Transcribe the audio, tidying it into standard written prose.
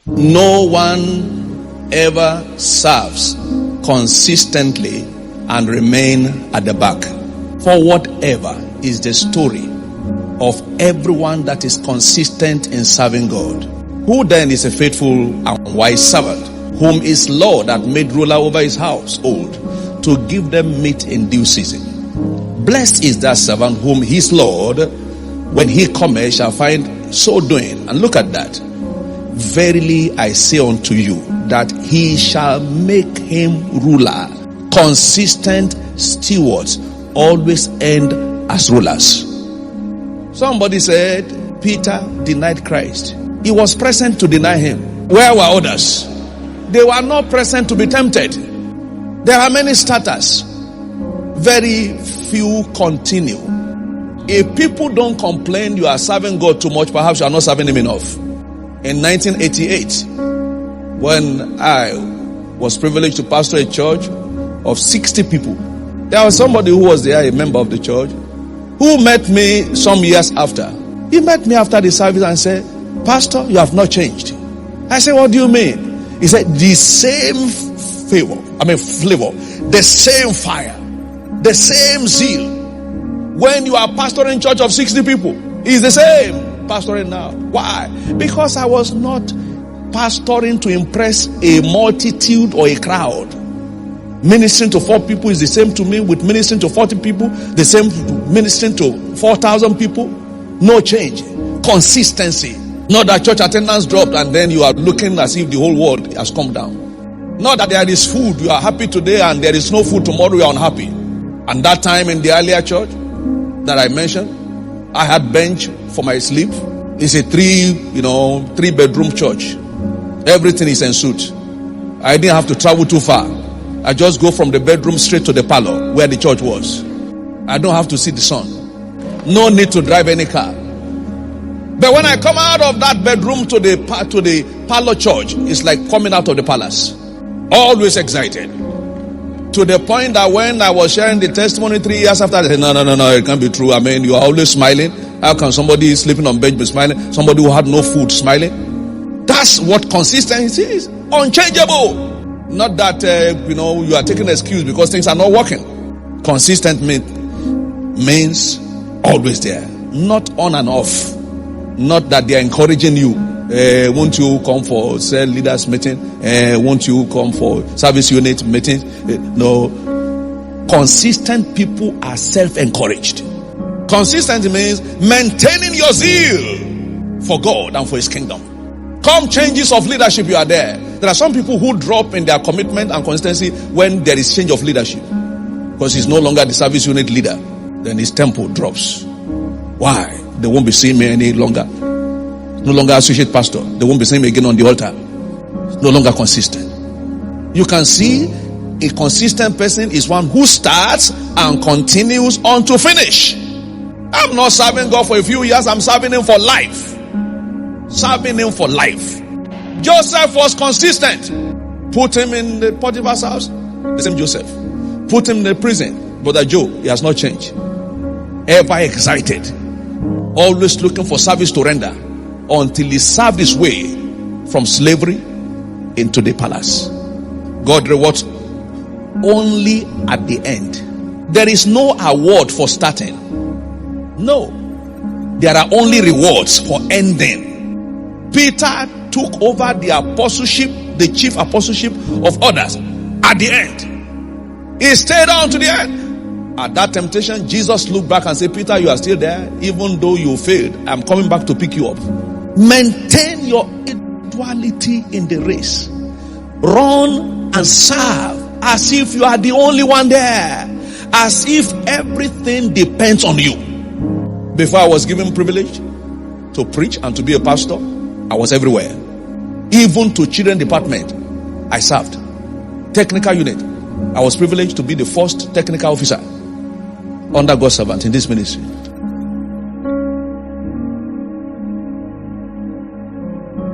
No one ever serves consistently and remain at the back. For whatever is the story of everyone that is consistent in serving God. Who then is a faithful and wise servant, whom his Lord hath made ruler over his household, to give them meat in due season? Blessed is that servant whom his Lord, when he cometh, shall find so doing. And look at that. Verily I say unto you, that he shall make him ruler. Consistent stewards always end as rulers. Somebody said Peter denied Christ. He was present to deny him. Where were others? They were not present to be tempted. There are many starters, very few continue. If people don't complain you are serving God too much, perhaps you are not serving him enough. In 1988, when I was privileged to pastor a church of 60 people, there was somebody who was there, a member of the church, who met me some years after. He met me after the service and said, Pastor, you have not changed. I said, what do you mean? He said, the same flavor, the same fire, the same zeal. When you are pastoring church of 60 people, it's the same pastoring now. Why? Because I was not pastoring to impress a multitude or a crowd. Ministering to 4 people is the same to me with ministering to 40 people, the same ministering to 4,000 people. No change. Consistency. Not that church attendance dropped and then you are looking as if the whole world has come down. Not that there is food, you are happy today, and there is no food tomorrow, you are unhappy. And that time in the earlier church that I mentioned, I had bench for my sleep. It's a 3-bedroom church. Everything is en suite. I didn't have to travel too far. I just go from the bedroom straight to the parlor where the church was. I don't have to see the sun. No need to drive any car. But when I come out of that bedroom to the parlor church, it's like coming out of the palace. Always excited. To the point that when I was sharing the testimony 3 years after, I said, no, it can't be true. I mean, you are always smiling. How can somebody sleeping on bench be smiling? Somebody who had no food smiling? That's what consistency is. Unchangeable. Not that, you are taking an excuse because things are not working. Consistent means always there. Not on and off. Not that they are encouraging you. Won't you come for cell leaders meeting? Won't you come for service unit meetings? No. Consistent people are self-encouraged. Consistency means maintaining your zeal for God and for his kingdom. Come changes of leadership, you are there. There are some people who drop in their commitment and consistency when there is change of leadership. Because he's no longer the service unit leader. Then his tempo drops. Why? They won't be seeing me any longer. No longer associate pastor. They won't be seeing me again on the altar. No longer consistent. You can see a consistent person is one who starts and continues on to finish. I'm not serving God for a few years. I'm serving him for life. Serving him for life. Joseph was consistent. Put him in the Potiphar's house. The same Joseph. Put him in the prison. Brother Joe, he has not changed. Ever excited. Always looking for service to render. Until he served his way from slavery into the palace. God rewards only at the end. There is no award for starting. No. There are only rewards for ending. Peter took over the apostleship, the chief apostleship of others at the end. He stayed on to the end. At that temptation, Jesus looked back and said, Peter, you are still there. Even though you failed, I'm coming back to pick you up. Maintain your individuality in the race. Run and serve as if you are the only one there. As if everything depends on you. Before I was given privilege to preach and to be a pastor, I was everywhere. Even to children department, I served. Technical unit, I was privileged to be the first technical officer under God's servant in this ministry.